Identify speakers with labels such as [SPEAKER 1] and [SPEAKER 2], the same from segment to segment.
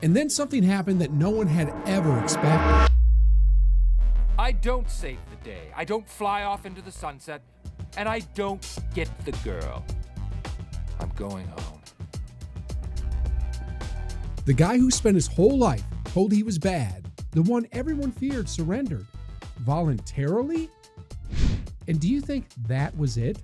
[SPEAKER 1] And then something happened that no one had ever expected.
[SPEAKER 2] I don't save the day. I don't fly off into the sunset. And I don't get the girl. I'm going home.
[SPEAKER 1] The guy who spent his whole life told he was bad, the one everyone feared, surrendered voluntarily? And do you think that was it?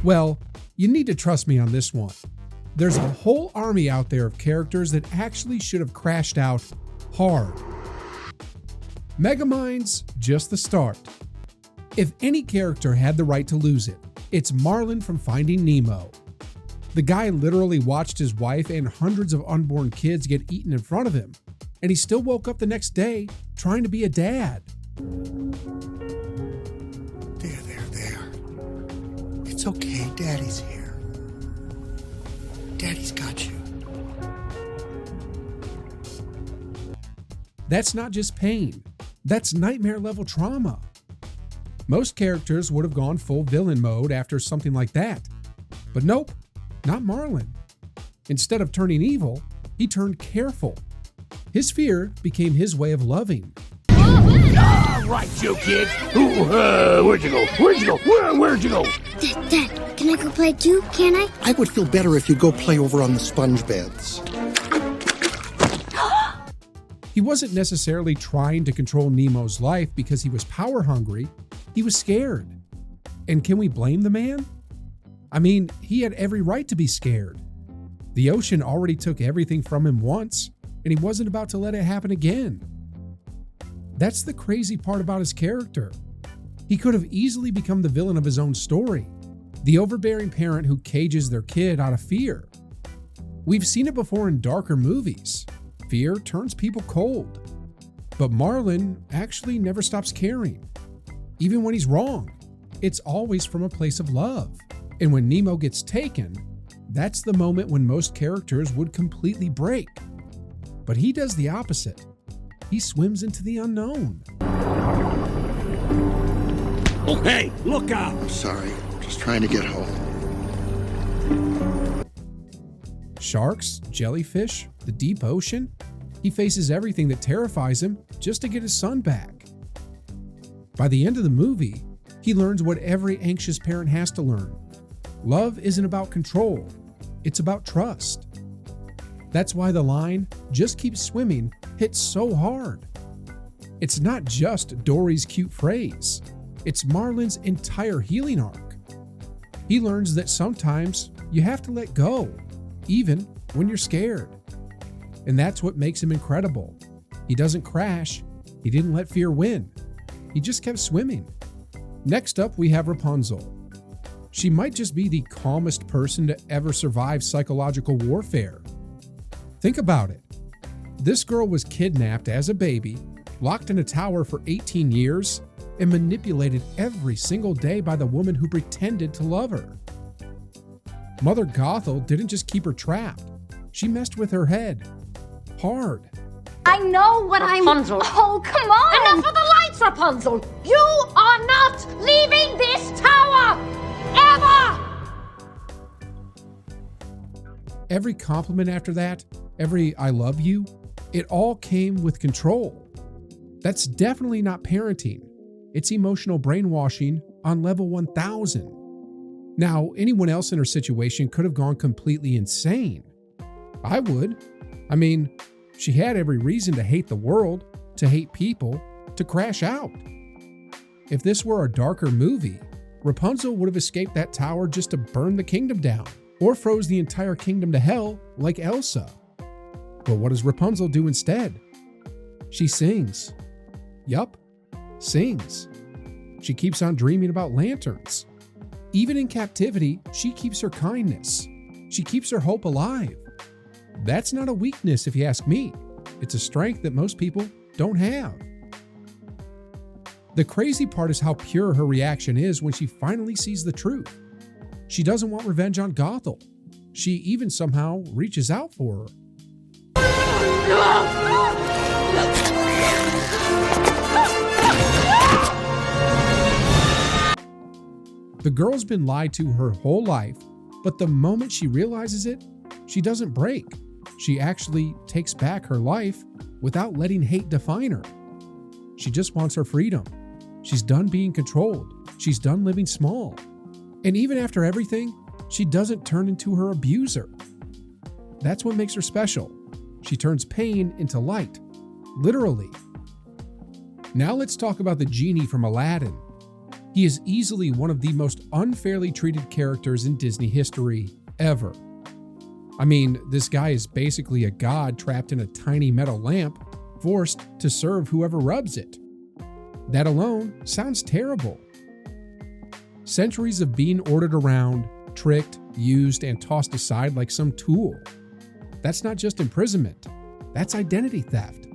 [SPEAKER 1] Well, you need to trust me on this one. There's a whole army out there of characters that actually should have crashed out hard. Megamind's just the start. If any character had the right to lose it, it's Marlin from Finding Nemo. The guy literally watched his wife and hundreds of unborn kids get eaten in front of him, and he still woke up the next day trying to be a dad.
[SPEAKER 3] There. It's okay, Daddy's here. Daddy's got you.
[SPEAKER 1] That's not just pain, that's nightmare-level trauma. Most characters would have gone full villain mode after something like that. But nope, not Marlin. Instead of turning evil, he turned careful. His fear became his way of loving.
[SPEAKER 4] Right, you kid. Where'd you go? Where'd you go?
[SPEAKER 5] Dad, can I go play too? Can I?
[SPEAKER 3] I would feel better if you go play over on the sponge beds.
[SPEAKER 1] He wasn't necessarily trying to control Nemo's life because he was power hungry. He was scared. And can we blame the man? I mean, he had every right to be scared. The ocean already took everything from him once, and he wasn't about to let it happen again. That's the crazy part about his character. He could have easily become the villain of his own story, the overbearing parent who cages their kid out of fear. We've seen it before in darker movies. Fear turns people cold. But Marlin actually never stops caring. Even when he's wrong, it's always from a place of love. And when Nemo gets taken, that's the moment when most characters would completely break. But he does the opposite. He swims into the unknown.
[SPEAKER 4] Oh, hey, look out!
[SPEAKER 3] I'm sorry, just trying to get home.
[SPEAKER 1] Sharks, jellyfish, the deep ocean. He faces everything that terrifies him just to get his son back. By the end of the movie, he learns what every anxious parent has to learn. Love isn't about control, it's about trust. That's why the line, "just keep swimming," hits so hard. It's not just Dory's cute phrase, it's Marlin's entire healing arc. He learns that sometimes you have to let go, even when you're scared. And that's what makes him incredible. He doesn't crash, he didn't let fear win. He just kept swimming. Next up, we have Rapunzel. She might just be the calmest person to ever survive psychological warfare. Think about it. This girl was kidnapped as a baby, locked in a tower for 18 years, and manipulated every single day by the woman who pretended to love her. Mother Gothel didn't just keep her trapped, she messed with her head. Hard.
[SPEAKER 6] I know what
[SPEAKER 7] Rapunzel.
[SPEAKER 6] Oh, come on!
[SPEAKER 7] Enough of the lights, Rapunzel! You are not leaving this tower! Ever!
[SPEAKER 1] Every compliment after that, every "I love you," it all came with control. That's definitely not parenting. It's emotional brainwashing on level 1000. Now, anyone else in her situation could have gone completely insane. I would. I mean, she had every reason to hate the world, to hate people, to crash out. If this were a darker movie, Rapunzel would have escaped that tower just to burn the kingdom down, or froze the entire kingdom to hell like Elsa. But what does Rapunzel do instead? She sings. Yup, sings. She keeps on dreaming about lanterns. Even in captivity, she keeps her kindness. She keeps her hope alive. That's not a weakness if you ask me. It's a strength that most people don't have. The crazy part is how pure her reaction is when she finally sees the truth. She doesn't want revenge on Gothel. She even somehow reaches out for her. The girl's been lied to her whole life, but the moment she realizes it, she doesn't break. she actually takes back her life without letting hate define her. She just wants her freedom. She's done being controlled. She's done living small. And even after everything, she doesn't turn into her abuser. That's what makes her special. She turns pain into light, literally. Now let's talk about the genie from Aladdin. He is easily one of the most unfairly treated characters in Disney history ever. I mean, this guy is basically a god trapped in a tiny metal lamp, forced to serve whoever rubs it. That alone sounds terrible. Centuries of being ordered around, tricked, used, and tossed aside like some tool. That's not just imprisonment, that's identity theft.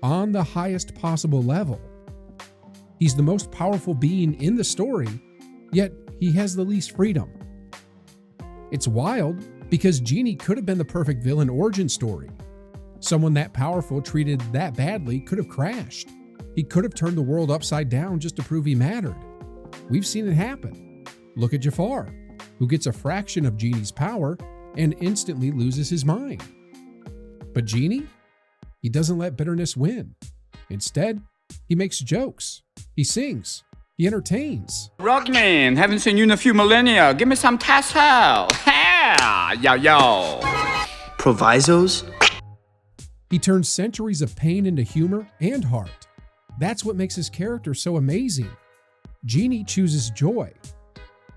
[SPEAKER 1] On the highest possible level. He's the most powerful being in the story, yet he has the least freedom. It's wild because Genie could have been the perfect villain origin story. Someone that powerful treated that badly could have crashed. He could have turned the world upside down just to prove he mattered. We've seen it happen. Look at Jafar, who gets a fraction of Genie's power and instantly loses his mind. But Genie? He doesn't let bitterness win. Instead, he makes jokes. He sings. He entertains.
[SPEAKER 8] Rockman, haven't seen you in a few millennia. Give me some tassel. Yeah, yo, yo.
[SPEAKER 9] Provisos?
[SPEAKER 1] He turns centuries of pain into humor and heart. That's what makes his character so amazing. Genie chooses joy.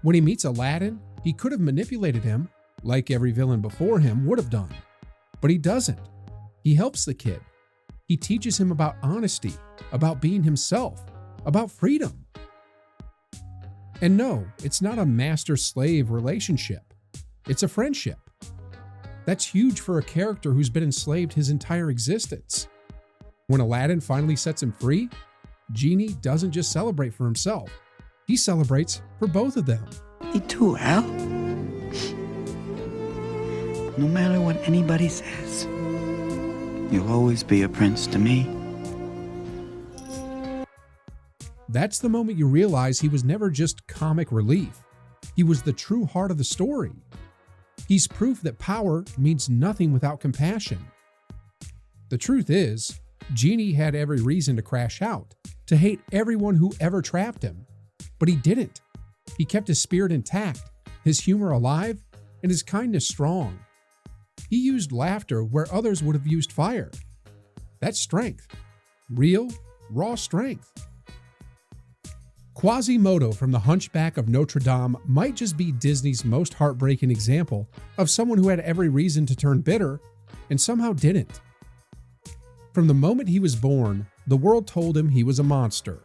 [SPEAKER 1] When he meets Aladdin, he could have manipulated him, like every villain before him would have done. But he doesn't. He helps the kid. He teaches him about honesty, about being himself, about freedom. And no, it's not a master-slave relationship. It's a friendship. That's huge for a character who's been enslaved his entire existence. When Aladdin finally sets him free, Genie doesn't just celebrate for himself. He celebrates for both of them.
[SPEAKER 9] Me too, Al. No matter what anybody says, you'll always be a prince to me.
[SPEAKER 1] That's the moment you realize he was never just comic relief. He was the true heart of the story. He's proof that power means nothing without compassion. The truth is, Genie had every reason to crash out, to hate everyone who ever trapped him. But he didn't. He kept his spirit intact, his humor alive, and his kindness strong. He used laughter where others would have used fire. That's strength. Real, raw strength. Quasimodo from The Hunchback of Notre Dame might just be Disney's most heartbreaking example of someone who had every reason to turn bitter and somehow didn't. From the moment he was born, the world told him he was a monster.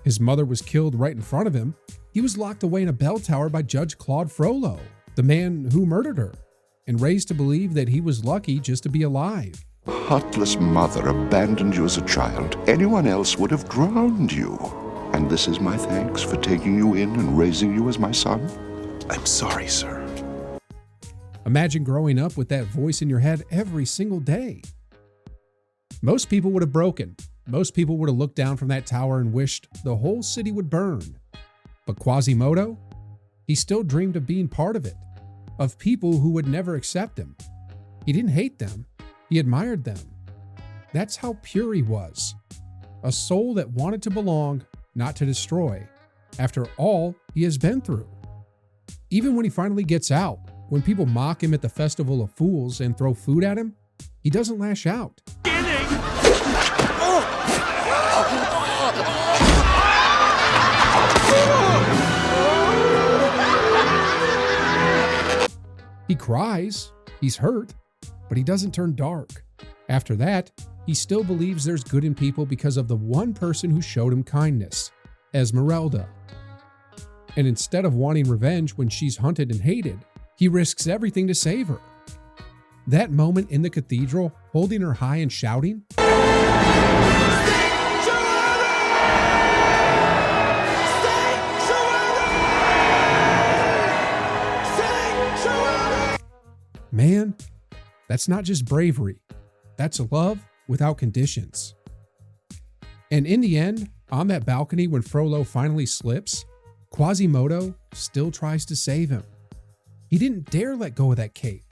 [SPEAKER 1] His mother was killed right in front of him. He was locked away in a bell tower by Judge Claude Frollo, the man who murdered her, and raised to believe that he was lucky just to be alive.
[SPEAKER 10] Heartless mother abandoned you as a child. Anyone else would have drowned you. And this is my thanks for taking you in and raising you as my son?
[SPEAKER 3] I'm sorry, sir.
[SPEAKER 1] Imagine growing up with that voice in your head every single day. Most people would have broken. Most people would have looked down from that tower and wished the whole city would burn. But Quasimodo? He still dreamed of being part of it, of people who would never accept him. He didn't hate them. He admired them. That's how pure he was. A soul that wanted to belong, not to destroy, after all he has been through. Even when he finally gets out, when people mock him at the Festival of Fools and throw food at him, he doesn't lash out. He cries, he's hurt, but he doesn't turn dark. After that, he still believes there's good in people because of the one person who showed him kindness, Esmeralda. And instead of wanting revenge when she's hunted and hated, he risks everything to save her. That moment in the cathedral, holding her high and shouting, man, that's not just bravery. That's love without conditions. And in the end, on that balcony when Frollo finally slips, Quasimodo still tries to save him. He didn't dare let go of that cape.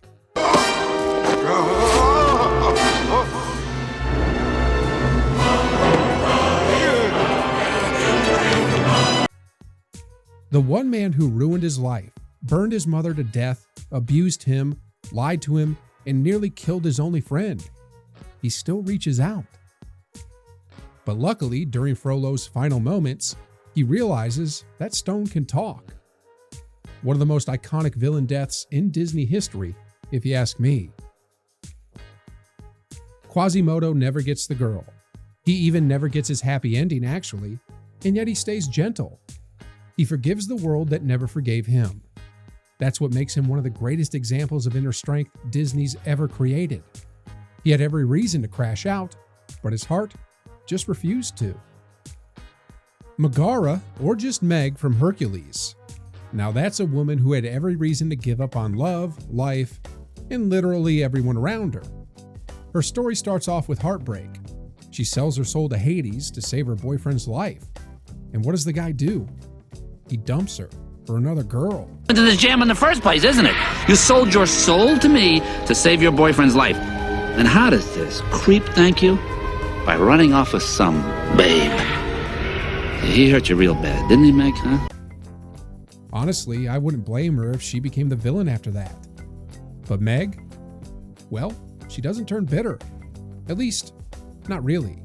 [SPEAKER 1] The one man who ruined his life, burned his mother to death, abused him, lied to him, and nearly killed his only friend. He still reaches out. But luckily, during Frollo's final moments, he realizes that stone can talk. One of the most iconic villain deaths in Disney history, if you ask me. Quasimodo never gets the girl. He even never gets his happy ending, actually, and yet he stays gentle. He forgives the world that never forgave him. That's what makes him one of the greatest examples of inner strength Disney's ever created. He had every reason to crash out, but his heart just refused to. Megara, or just Meg from Hercules. Now that's a woman who had every reason to give up on love, life, and literally everyone around her. Her story starts off with heartbreak. She sells her soul to Hades to save her boyfriend's life. And what does the guy do? He dumps her for another girl.
[SPEAKER 4] Into this jam in the first place, isn't it? You sold your soul to me to save your boyfriend's life. And how does this creep thank you? By running off with some babe. He hurt you real bad, didn't he, Meg, huh?
[SPEAKER 1] Honestly, I wouldn't blame her if she became the villain after that. But Meg? Well, she doesn't turn bitter. At least, not really.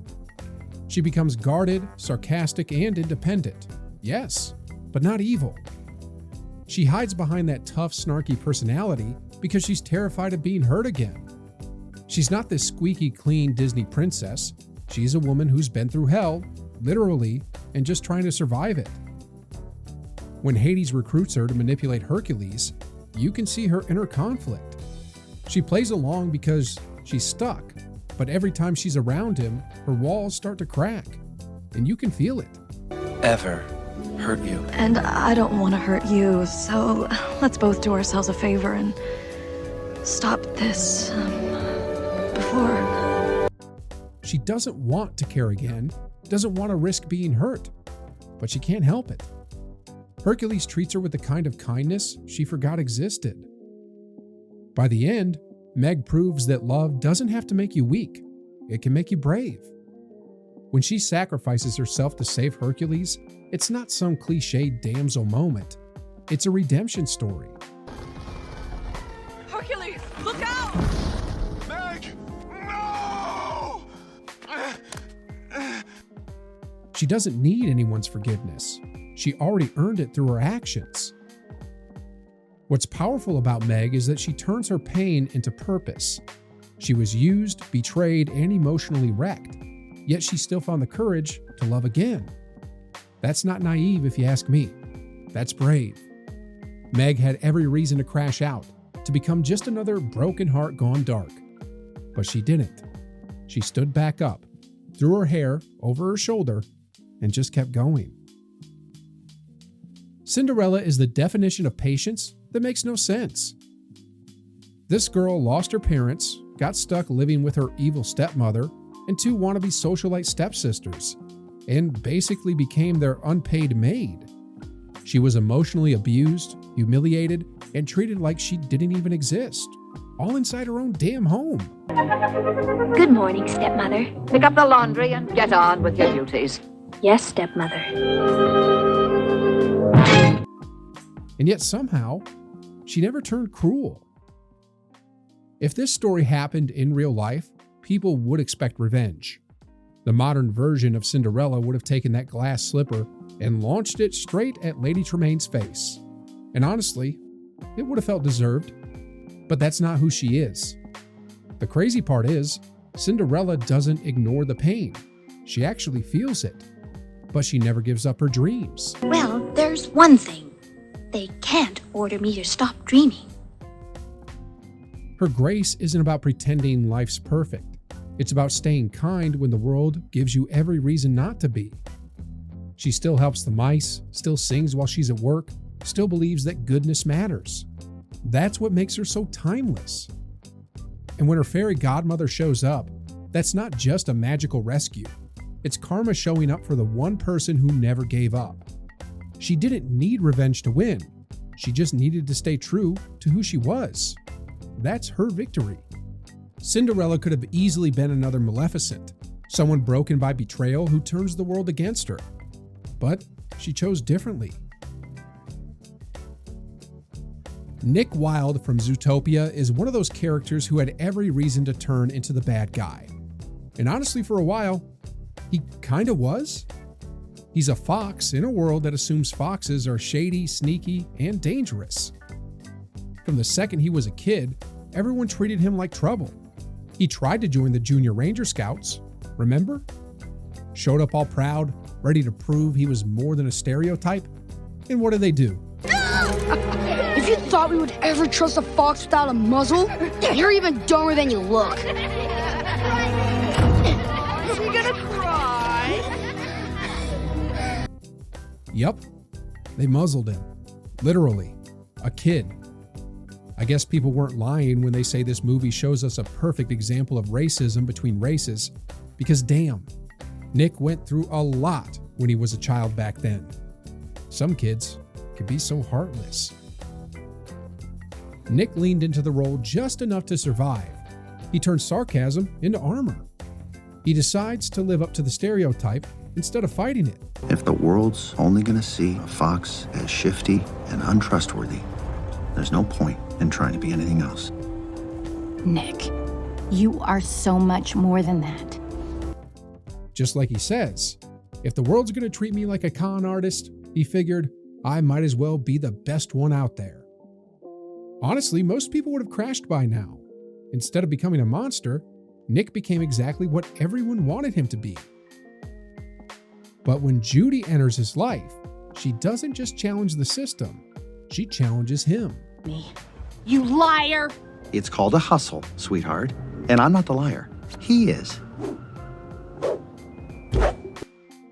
[SPEAKER 1] She becomes guarded, sarcastic, and independent. Yes, but not evil. She hides behind that tough, snarky personality because she's terrified of being hurt again. She's not this squeaky clean Disney princess. She's a woman who's been through hell, literally, and just trying to survive it. When Hades recruits her to manipulate Hercules, you can see her inner conflict. She plays along because she's stuck, but every time she's around him, her walls start to crack, and you can feel it.
[SPEAKER 3] Ever hurt you?
[SPEAKER 11] And I don't want to hurt you, so let's both do ourselves a favor and stop this before.
[SPEAKER 1] She doesn't want to care again, doesn't want to risk being hurt, but she can't help it. Hercules treats her with the kind of kindness she forgot existed. By the end, Meg proves that love doesn't have to make you weak, it can make you brave. When she sacrifices herself to save Hercules, it's not some cliched damsel moment. It's a redemption story.
[SPEAKER 7] Hercules, look out!
[SPEAKER 3] Meg! No!
[SPEAKER 1] She doesn't need anyone's forgiveness. She already earned it through her actions. What's powerful about Meg is that she turns her pain into purpose. She was used, betrayed, and emotionally wrecked, yet she still found the courage to love again. That's not naive if you ask me. That's brave. Meg had every reason to crash out, to become just another broken heart gone dark. But she didn't. She stood back up, threw her hair over her shoulder, and just kept going. Cinderella is the definition of patience that makes no sense. This girl lost her parents, got stuck living with her evil stepmother and two wannabe socialite stepsisters, and basically became their unpaid maid. She was emotionally abused, humiliated, and treated like she didn't even exist, all inside her own damn home.
[SPEAKER 6] Good morning, stepmother.
[SPEAKER 7] Pick up the laundry and get on with your duties.
[SPEAKER 6] Yes, stepmother.
[SPEAKER 1] And yet somehow, she never turned cruel. If this story happened in real life, people would expect revenge. The modern version of Cinderella would have taken that glass slipper and launched it straight at Lady Tremaine's face. And honestly, it would have felt deserved. But that's not who she is. The crazy part is, Cinderella doesn't ignore the pain. She actually feels it. But she never gives up her dreams.
[SPEAKER 5] Well, there's one thing. They can't order me to stop dreaming.
[SPEAKER 1] Her grace isn't about pretending life's perfect. It's about staying kind when the world gives you every reason not to be. She still helps the mice, still sings while she's at work, still believes that goodness matters. That's what makes her so timeless. And when her fairy godmother shows up, that's not just a magical rescue. It's karma showing up for the one person who never gave up. She didn't need revenge to win. She just needed to stay true to who she was. That's her victory. Cinderella could have easily been another Maleficent, someone broken by betrayal who turns the world against her. But she chose differently. Nick Wilde from Zootopia is one of those characters who had every reason to turn into the bad guy. And honestly, for a while, he kinda was. He's a fox in a world that assumes foxes are shady, sneaky, and dangerous. From the second he was a kid, everyone treated him like trouble. He tried to join the Junior Ranger Scouts, remember? Showed up all proud, ready to prove he was more than a stereotype. And what do?
[SPEAKER 12] If you thought we would ever trust a fox without a muzzle, you're even dumber than you look.
[SPEAKER 7] Is he gonna cry?
[SPEAKER 1] Yep, they muzzled him. Literally, a kid. I guess people weren't lying when they say this movie shows us a perfect example of racism between races, because damn, Nick went through a lot when he was a child back then. Some kids can be so heartless. Nick leaned into the role just enough to survive. He turned sarcasm into armor. He decides to live up to the stereotype instead of fighting it.
[SPEAKER 9] If the world's only gonna see a fox as shifty and untrustworthy, there's no point in trying to be anything else.
[SPEAKER 13] Nick, you are so much more than that.
[SPEAKER 1] Just like he says, if the world's going to treat me like a con artist, he figured I might as well be the best one out there. Honestly, most people would have crashed by now. Instead of becoming a monster, Nick became exactly what everyone wanted him to be. But when Judy enters his life, she doesn't just challenge the system, she challenges him.
[SPEAKER 7] You liar!
[SPEAKER 9] It's called a hustle, sweetheart. And I'm not the liar. He is.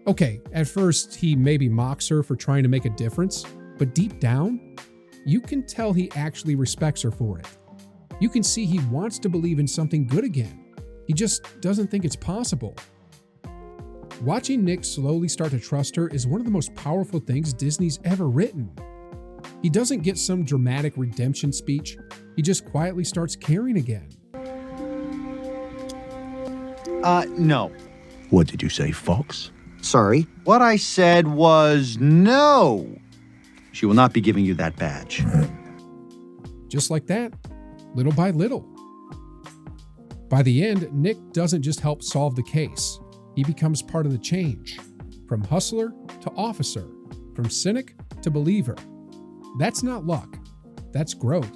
[SPEAKER 1] Okay, at first he maybe mocks her for trying to make a difference, but deep down, you can tell he actually respects her for it. You can see he wants to believe in something good again. He just doesn't think it's possible. Watching Nick slowly start to trust her is one of the most powerful things Disney's ever written. He doesn't get some dramatic redemption speech, he just quietly starts caring again.
[SPEAKER 9] No.
[SPEAKER 14] What did you say, Fox?
[SPEAKER 9] Sorry. What I said was no. She will not be giving you that badge.
[SPEAKER 1] Just like that, little by little. By the end, Nick doesn't just help solve the case. He becomes part of the change. From hustler to officer, from cynic to believer. That's not luck, that's growth.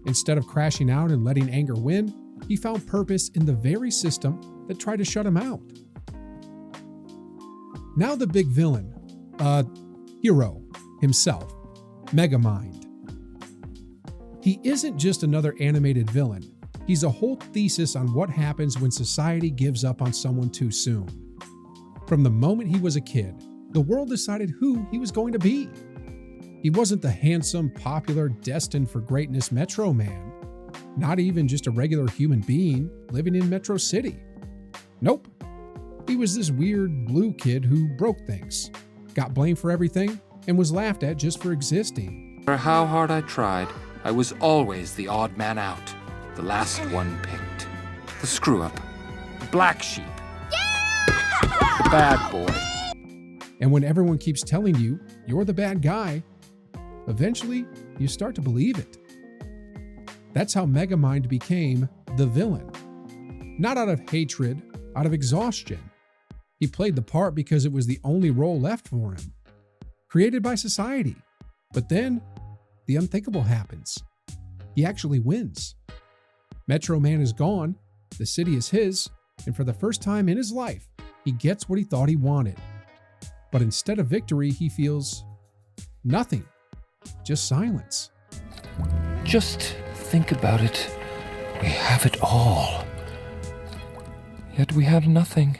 [SPEAKER 1] Instead of crashing out and letting anger win, he found purpose in the very system that tried to shut him out. Now the big villain, hero himself, Megamind. He isn't just another animated villain. He's a whole thesis on what happens when society gives up on someone too soon. From the moment he was a kid, the world decided who he was going to be. He wasn't the handsome, popular, destined for greatness Metro Man. Not even just a regular human being living in Metro City. Nope. He was this weird blue kid who broke things, got blamed for everything, and was laughed at just for existing.
[SPEAKER 2] No matter how hard I tried, I was always the odd man out, the last one picked, the screw-up, the black sheep, the bad boy.
[SPEAKER 1] And when everyone keeps telling you you're the bad guy, eventually you start to believe it. That's how Megamind became the villain. Not out of hatred, out of exhaustion. He played the part because it was the only role left for him. Created by society. But then, the unthinkable happens. He actually wins. Metro Man is gone, the city is his, and for the first time in his life, he gets what he thought he wanted. But instead of victory, he feels nothing. Just silence.
[SPEAKER 2] Just think about it. We have it all. Yet we have nothing.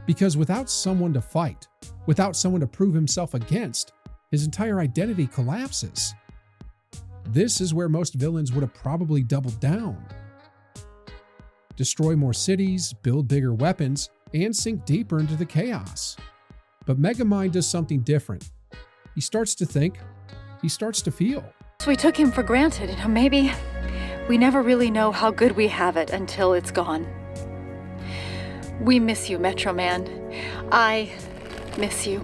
[SPEAKER 1] Because without someone to fight, without someone to prove himself against, his entire identity collapses. This is where most villains would have probably doubled down. Destroy more cities, build bigger weapons, and sink deeper into the chaos. But Megamind does something different. He starts to think, he starts to feel.
[SPEAKER 11] So we took him for granted, maybe We never really know how good we have it until it's gone. We miss you, Metro Man. I miss you.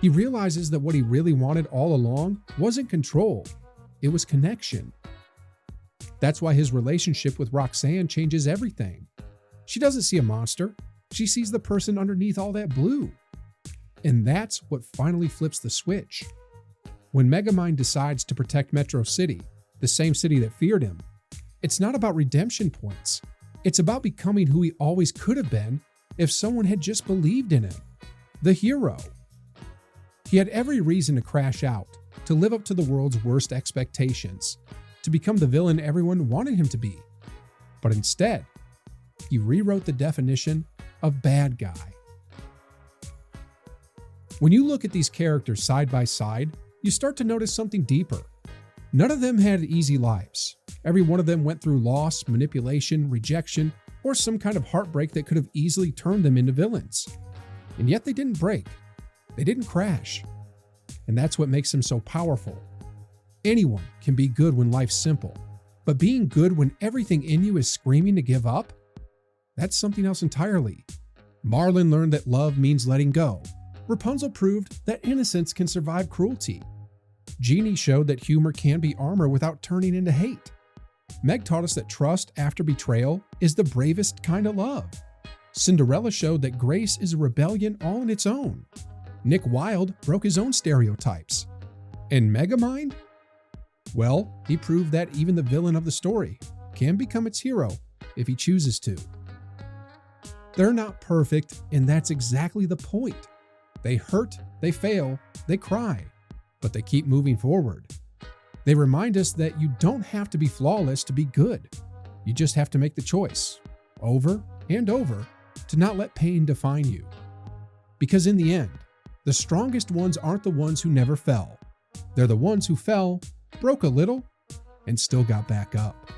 [SPEAKER 1] He realizes that what he really wanted all along wasn't control, it was connection. That's why his relationship with Roxanne changes everything. She doesn't see a monster, she sees the person underneath all that blue. And that's what finally flips the switch. When Megamind decides to protect Metro City, the same city that feared him, it's not about redemption points. It's about becoming who he always could have been if someone had just believed in him. The hero. He had every reason to crash out, to live up to the world's worst expectations, to become the villain everyone wanted him to be. But instead, he rewrote the definition of bad guy. When you look at these characters side by side, you start to notice something deeper. None of them had easy lives. Every one of them went through loss, manipulation, rejection, or some kind of heartbreak that could have easily turned them into villains. And yet they didn't break. They didn't crash. And that's what makes them so powerful. Anyone can be good when life's simple, but being good when everything in you is screaming to give up? That's something else entirely. Marlin learned that love means letting go. Rapunzel proved that innocence can survive cruelty. Genie showed that humor can be armor without turning into hate. Meg taught us that trust after betrayal is the bravest kind of love. Cinderella showed that grace is a rebellion all on its own. Nick Wilde broke his own stereotypes. And Megamind? Well, he proved that even the villain of the story can become its hero if he chooses to. They're not perfect, and that's exactly the point. They hurt, they fail, they cry, but they keep moving forward. They remind us that you don't have to be flawless to be good. You just have to make the choice, over and over, to not let pain define you. Because in the end, the strongest ones aren't the ones who never fell. They're the ones who fell, broke a little, and still got back up.